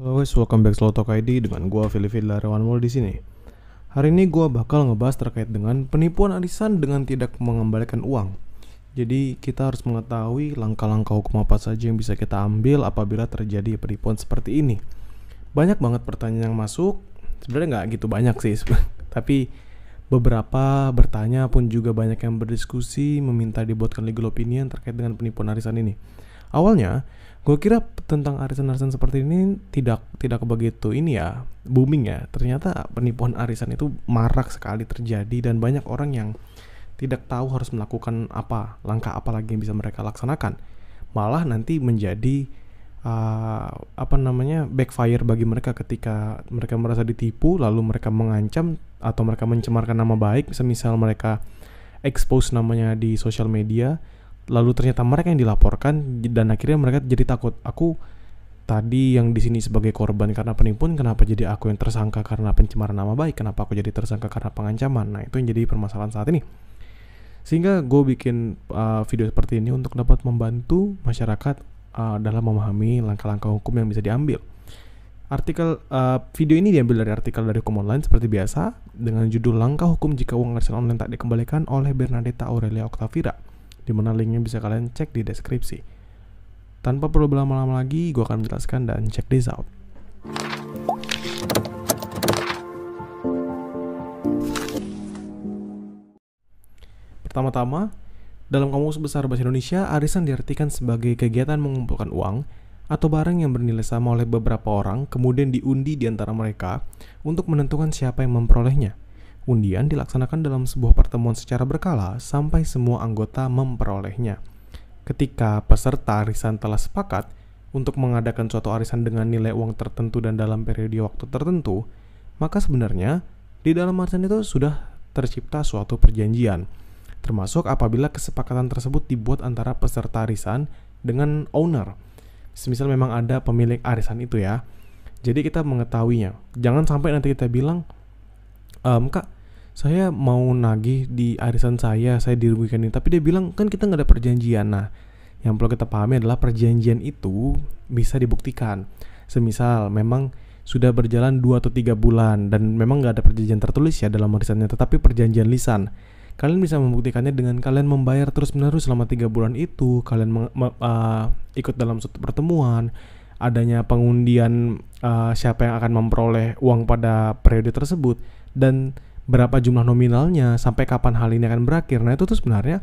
Halo guys, welcome back to Slow Talk ID dengan gua Fili Fidlarawan Mall di sini. Hari ini gua bakal ngebahas terkait dengan penipuan arisan dengan tidak mengembalikan uang. Jadi kita harus mengetahui langkah-langkah hukum apa saja yang bisa kita ambil apabila terjadi penipuan seperti ini. Banyak banget pertanyaan yang masuk, sebenarnya nggak gitu banyak sih, tapi beberapa bertanya pun juga banyak yang berdiskusi meminta dibuatkan legal opinion terkait dengan penipuan arisan ini. Awalnya gue kira tentang arisan-arisan seperti ini tidak begitu booming ya. Ternyata penipuan arisan itu marak sekali terjadi dan banyak orang yang tidak tahu harus melakukan langkah apa lagi yang bisa mereka laksanakan. Malah nanti menjadi backfire bagi mereka ketika mereka merasa ditipu, lalu mereka mengancam atau mereka mencemarkan nama baik, semisal mereka expose namanya di sosial media, lalu ternyata mereka yang dilaporkan dan akhirnya mereka jadi takut. Aku tadi yang di sini sebagai korban karena penipuan, kenapa jadi aku yang tersangka karena pencemaran nama baik? Kenapa aku jadi tersangka karena pengancaman? Nah, itu yang jadi permasalahan saat ini. Sehingga gue bikin video seperti ini untuk dapat membantu masyarakat dalam memahami langkah-langkah hukum yang bisa diambil. Video ini diambil dari artikel dari Hukum Online seperti biasa dengan judul Langkah Hukum Jika Uang Arisan Online Tak Dikembalikan oleh Bernadetta Aurelia Octavira, di mana linknya bisa kalian cek di deskripsi. Tanpa perlu berlama-lama lagi, gue akan menjelaskan dan check this out. Pertama-tama, dalam Kamus Besar Bahasa Indonesia, arisan diartikan sebagai kegiatan mengumpulkan uang atau barang yang bernilai sama oleh beberapa orang, kemudian diundi di antara mereka untuk menentukan siapa yang memperolehnya. Undian dilaksanakan dalam sebuah pertemuan secara berkala sampai semua anggota memperolehnya. Ketika peserta arisan telah sepakat untuk mengadakan suatu arisan dengan nilai uang tertentu dan dalam periode waktu tertentu, maka sebenarnya di dalam arisan itu sudah tercipta suatu perjanjian. Termasuk apabila kesepakatan tersebut dibuat antara peserta arisan dengan owner. Semisal memang ada pemilik arisan itu ya. Jadi kita mengetahuinya. Jangan sampai nanti kita bilang, Kak, saya mau nagih di arisan saya dirugikan ini. Tapi dia bilang, kan kita nggak ada perjanjian. Nah, yang perlu kita pahami adalah perjanjian itu bisa dibuktikan. Semisal memang sudah berjalan 2 atau 3 bulan dan memang nggak ada perjanjian tertulis ya dalam arisannya, tetapi perjanjian lisan. Kalian bisa membuktikannya dengan kalian membayar terus-menerus selama 3 bulan itu. Kalian ikut dalam suatu pertemuan, adanya pengundian siapa yang akan memperoleh uang pada periode tersebut, dan berapa jumlah nominalnya, sampai kapan hal ini akan berakhir. Nah, itu tuh sebenarnya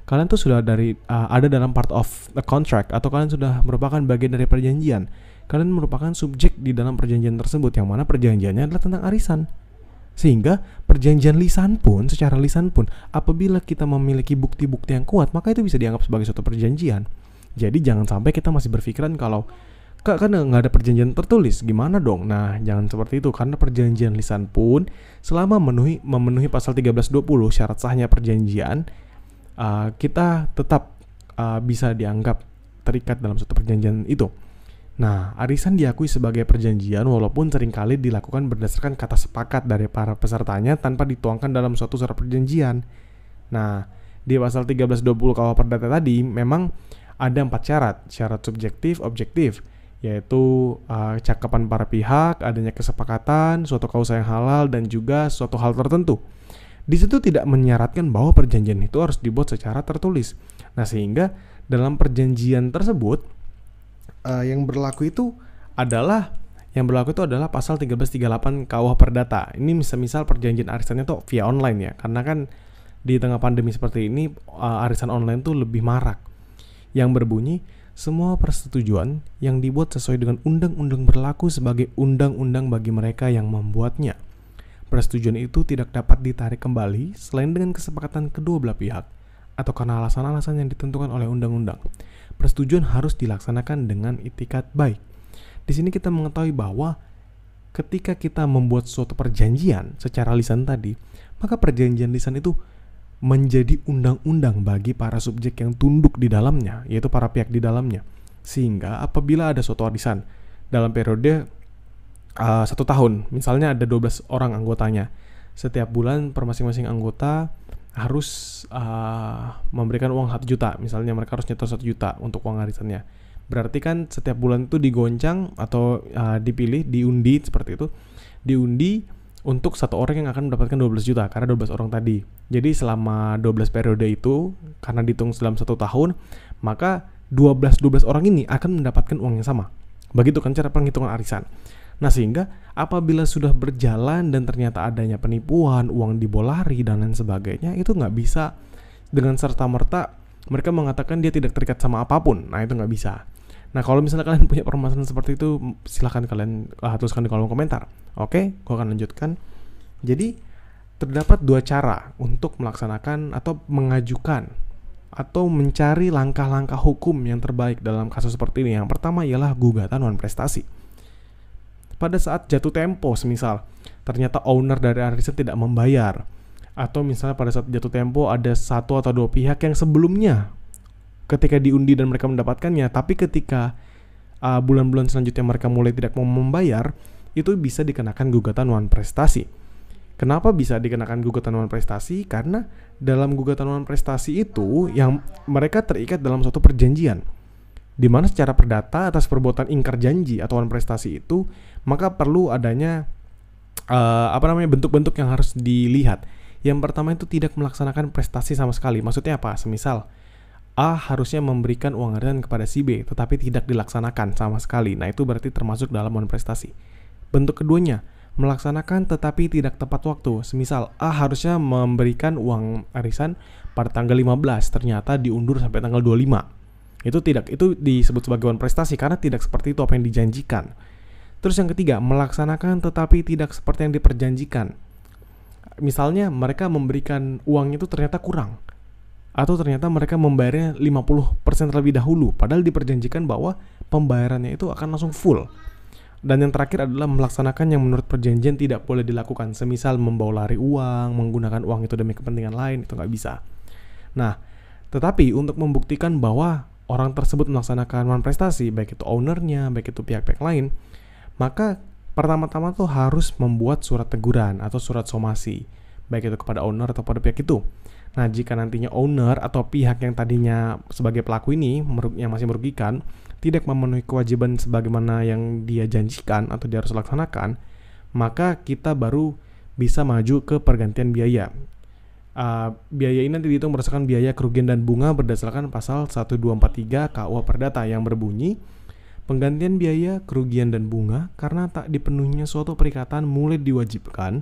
kalian tuh sudah ada dalam part of the contract, atau kalian sudah merupakan bagian dari perjanjian. Kalian merupakan subjek di dalam perjanjian tersebut, yang mana perjanjiannya adalah tentang arisan. Sehingga perjanjian secara lisan pun, apabila kita memiliki bukti-bukti yang kuat, maka itu bisa dianggap sebagai suatu perjanjian. Jadi jangan sampai kita masih berpikiran kalau, Kak, kan nggak ada perjanjian tertulis, gimana dong? Nah, jangan seperti itu, karena perjanjian lisan pun selama memenuhi pasal 1320 syarat sahnya perjanjian, kita tetap bisa dianggap terikat dalam suatu perjanjian itu. Nah, arisan diakui sebagai perjanjian walaupun seringkali dilakukan berdasarkan kata sepakat dari para pesertanya tanpa dituangkan dalam suatu surat perjanjian. Nah, di pasal 1320 KUH Perdata tadi memang ada 4 syarat. Syarat subjektif, objektif, yaitu cakapan para pihak, adanya kesepakatan, suatu kausa yang halal, dan juga suatu hal tertentu. Di situ tidak menyaratkan bahwa perjanjian itu harus dibuat secara tertulis. Nah, sehingga dalam perjanjian tersebut yang berlaku itu adalah pasal 1338 KUH Perdata. Ini misal perjanjian arisannya tuh via online ya, karena kan di tengah pandemi seperti ini arisan online tuh lebih marak. Yang berbunyi, semua persetujuan yang dibuat sesuai dengan undang-undang berlaku sebagai undang-undang bagi mereka yang membuatnya. Persetujuan itu tidak dapat ditarik kembali selain dengan kesepakatan kedua belah pihak atau karena alasan-alasan yang ditentukan oleh undang-undang. Persetujuan harus dilaksanakan dengan itikat baik. Di sini kita mengetahui bahwa ketika kita membuat suatu perjanjian secara lisan tadi, maka perjanjian lisan itu menjadi undang-undang bagi para subjek yang tunduk di dalamnya, yaitu para pihak di dalamnya. Sehingga apabila ada suatu arisan dalam periode 1 tahun, misalnya ada 12 orang anggotanya, setiap bulan per masing-masing anggota harus memberikan uang 1 juta. Misalnya mereka harus nyetor 1 juta untuk uang arisannya. Berarti kan setiap bulan itu digoncang atau dipilih, diundi seperti itu. Diundi untuk satu orang yang akan mendapatkan 12 juta karena 12 orang tadi. Jadi selama 12 periode itu, karena dihitung dalam 1 tahun, maka 12 orang ini akan mendapatkan uang yang sama. Begitu kan cara penghitungan arisan. Nah, sehingga apabila sudah berjalan dan ternyata adanya penipuan, uang dibolari dan lain sebagainya, itu nggak bisa dengan serta-merta mereka mengatakan dia tidak terikat sama apapun. Nah, itu nggak bisa. Nah, kalau misalnya kalian punya permasalahan seperti itu, silahkan kalian tuliskan di kolom komentar. Oke, gue akan lanjutkan. Jadi, terdapat 2 cara untuk melaksanakan atau mengajukan atau mencari langkah-langkah hukum yang terbaik dalam kasus seperti ini. Yang pertama ialah gugatan non prestasi. Pada saat jatuh tempo, semisal ternyata owner dari arisan tidak membayar, atau misalnya pada saat jatuh tempo ada 1 atau 2 pihak yang sebelumnya ketika diundi dan mereka mendapatkannya, tapi ketika bulan-bulan selanjutnya mereka mulai tidak mau membayar, itu bisa dikenakan gugatan non prestasi. Kenapa bisa dikenakan gugatan non prestasi? Karena dalam gugatan non prestasi itu yang mereka terikat dalam suatu perjanjian, di mana secara perdata atas perbuatan ingkar janji atau non prestasi itu, maka perlu adanya bentuk-bentuk yang harus dilihat. Yang pertama itu tidak melaksanakan prestasi sama sekali. Maksudnya apa? Semisal A harusnya memberikan uang arisan kepada si B, tetapi tidak dilaksanakan sama sekali. Nah, itu berarti termasuk dalam non prestasi. Bentuk keduanya, melaksanakan tetapi tidak tepat waktu. Semisal A harusnya memberikan uang arisan pada tanggal 15, ternyata diundur sampai tanggal 25. Itu disebut sebagai non prestasi karena tidak seperti itu apa yang dijanjikan. Terus yang ketiga, melaksanakan tetapi tidak seperti yang diperjanjikan. Misalnya mereka memberikan uang itu ternyata kurang, atau ternyata mereka membayarnya 50% terlebih dahulu, padahal diperjanjikan bahwa pembayarannya itu akan langsung full. Dan yang terakhir adalah melaksanakan yang menurut perjanjian tidak boleh dilakukan, semisal membawa lari uang, menggunakan uang itu demi kepentingan lain, itu nggak bisa. Nah, tetapi untuk membuktikan bahwa orang tersebut melaksanakan non prestasi, baik itu ownernya, baik itu pihak-pihak lain, maka pertama-tama tuh harus membuat surat teguran atau surat somasi, baik itu kepada owner atau pada pihak itu. Nah, jika nantinya owner atau pihak yang tadinya sebagai pelaku ini yang masih merugikan tidak memenuhi kewajiban sebagaimana yang dia janjikan atau dia harus laksanakan, maka kita baru bisa maju ke pergantian biaya. Biaya ini nanti dihitung berdasarkan biaya kerugian dan bunga berdasarkan pasal 1243 KUH Perdata yang berbunyi, penggantian biaya, kerugian dan bunga karena tak dipenuhinya suatu perikatan mulai diwajibkan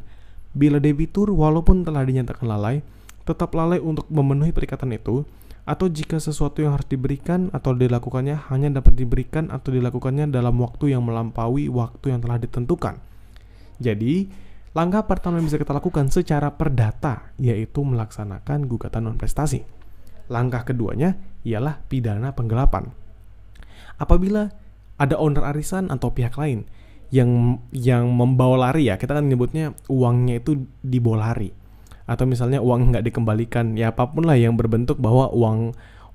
bila debitur walaupun telah dinyatakan lalai tetap lalai untuk memenuhi perikatan itu, atau jika sesuatu yang harus diberikan atau dilakukannya hanya dapat diberikan atau dilakukannya dalam waktu yang melampaui waktu yang telah ditentukan. Jadi, langkah pertama yang bisa kita lakukan secara perdata yaitu melaksanakan gugatan non prestasi. Langkah keduanya ialah pidana penggelapan. Apabila ada owner arisan atau pihak lain yang membawa lari, ya kita kan menyebutnya uangnya itu dibawa lari, atau misalnya uang nggak dikembalikan, ya apapun lah yang berbentuk bahwa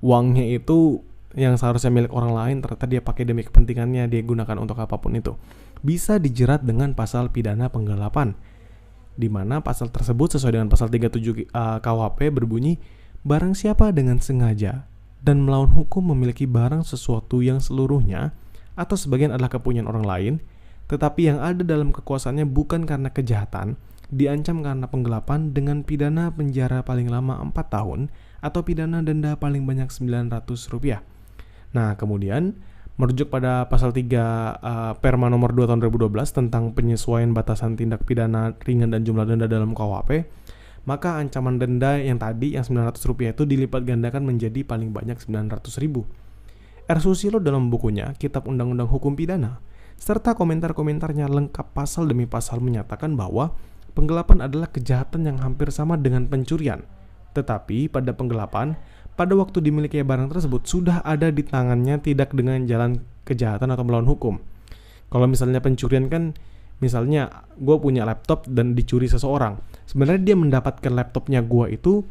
uangnya itu yang seharusnya milik orang lain ternyata dia pakai demi kepentingannya, dia gunakan untuk apapun itu, bisa dijerat dengan pasal pidana penggelapan, di mana pasal tersebut sesuai dengan pasal 37 KUHP berbunyi, barang siapa dengan sengaja dan melawan hukum memiliki barang sesuatu yang seluruhnya atau sebagian adalah kepunyaan orang lain, tetapi yang ada dalam kekuasaannya bukan karena kejahatan, diancam karena penggelapan dengan pidana penjara paling lama 4 tahun atau pidana denda paling banyak Rp900. Nah, kemudian merujuk pada pasal 3 Perma nomor 2 tahun 2012 tentang penyesuaian batasan tindak pidana ringan dan jumlah denda dalam KUHP, maka ancaman denda yang tadi yang Rp900 itu dilipat gandakan menjadi paling banyak Rp900.000. R. Susilo dalam bukunya Kitab Undang-Undang Hukum Pidana serta komentar-komentarnya lengkap pasal demi pasal menyatakan bahwa penggelapan adalah kejahatan yang hampir sama dengan pencurian. Tetapi pada penggelapan, pada waktu dimiliki barang tersebut sudah ada di tangannya tidak dengan jalan kejahatan atau melawan hukum. Kalau misalnya pencurian kan, misalnya gue punya laptop dan dicuri seseorang. Sebenarnya dia mendapatkan laptopnya gue itu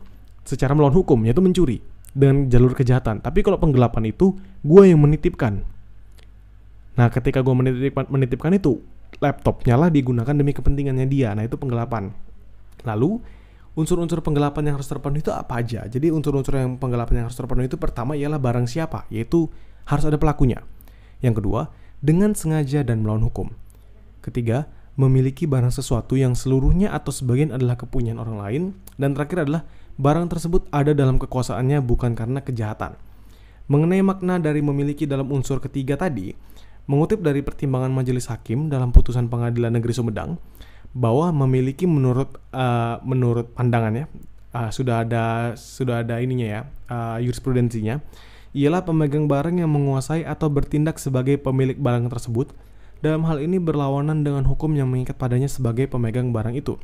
secara melawan hukum, yaitu mencuri dengan jalur kejahatan. Tapi kalau penggelapan itu, gue yang menitipkan. Nah, ketika gue menitipkan itu, laptopnya lah digunakan demi kepentingannya dia. Nah, itu penggelapan. Lalu, unsur-unsur penggelapan yang harus terpenuhi itu apa aja? Jadi, unsur-unsur yang penggelapan yang harus terpenuhi itu pertama ialah barang siapa, yaitu harus ada pelakunya. Yang kedua, dengan sengaja dan melawan hukum. Ketiga, memiliki barang sesuatu yang seluruhnya atau sebagian adalah kepunyaan orang lain. Dan terakhir adalah barang tersebut ada dalam kekuasaannya bukan karena kejahatan. Mengenai makna dari memiliki dalam unsur ketiga tadi, mengutip dari pertimbangan majelis hakim dalam putusan Pengadilan Negeri Sumedang, bahwa memiliki menurut pandangannya sudah ada ininya ya, jurisprudensinya, ialah pemegang barang yang menguasai atau bertindak sebagai pemilik barang tersebut. Dalam hal ini berlawanan dengan hukum yang mengikat padanya sebagai pemegang barang itu.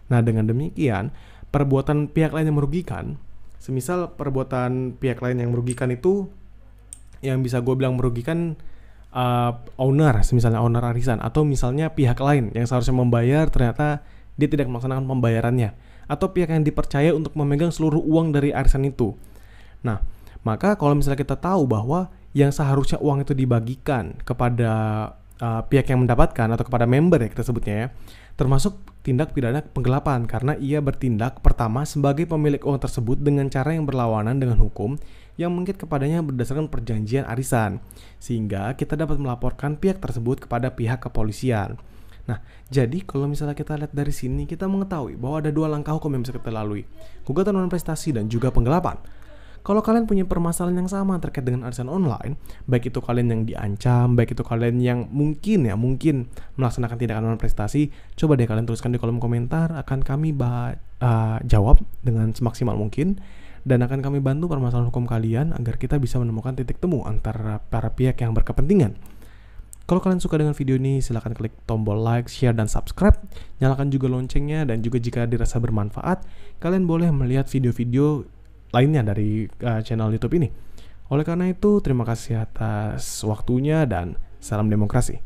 Nah, dengan demikian, perbuatan pihak lain yang merugikan, semisal perbuatan pihak lain yang merugikan itu, yang bisa gue bilang merugikan owner, misalnya owner arisan, atau misalnya pihak lain yang seharusnya membayar ternyata dia tidak melaksanakan pembayarannya, atau pihak yang dipercaya untuk memegang seluruh uang dari arisan itu. Nah, maka kalau misalnya kita tahu bahwa yang seharusnya uang itu dibagikan kepada pihak yang mendapatkan atau kepada member ya kita sebutnya ya, termasuk tindak pidana penggelapan karena ia bertindak pertama sebagai pemilik uang tersebut dengan cara yang berlawanan dengan hukum yang mengikat kepadanya berdasarkan perjanjian arisan, sehingga kita dapat melaporkan pihak tersebut kepada pihak kepolisian. Nah, jadi kalau misalnya kita lihat dari sini, kita mengetahui bahwa ada dua langkah hukum yang bisa kita lalui, gugatan non-prestasi dan juga penggelapan. Kalau kalian punya permasalahan yang sama terkait dengan arisan online, baik itu kalian yang diancam, baik itu kalian yang mungkin melaksanakan tindakan non-prestasi, coba deh kalian tuliskan di kolom komentar, akan kami jawab dengan semaksimal mungkin. Dan akan kami bantu permasalahan hukum kalian agar kita bisa menemukan titik temu antara para pihak yang berkepentingan. Kalau kalian suka dengan video ini, silahkan klik tombol like, share, dan subscribe. Nyalakan juga loncengnya, dan juga jika dirasa bermanfaat, kalian boleh melihat video-video lainnya dari channel YouTube ini. Oleh karena itu, terima kasih atas waktunya dan salam demokrasi.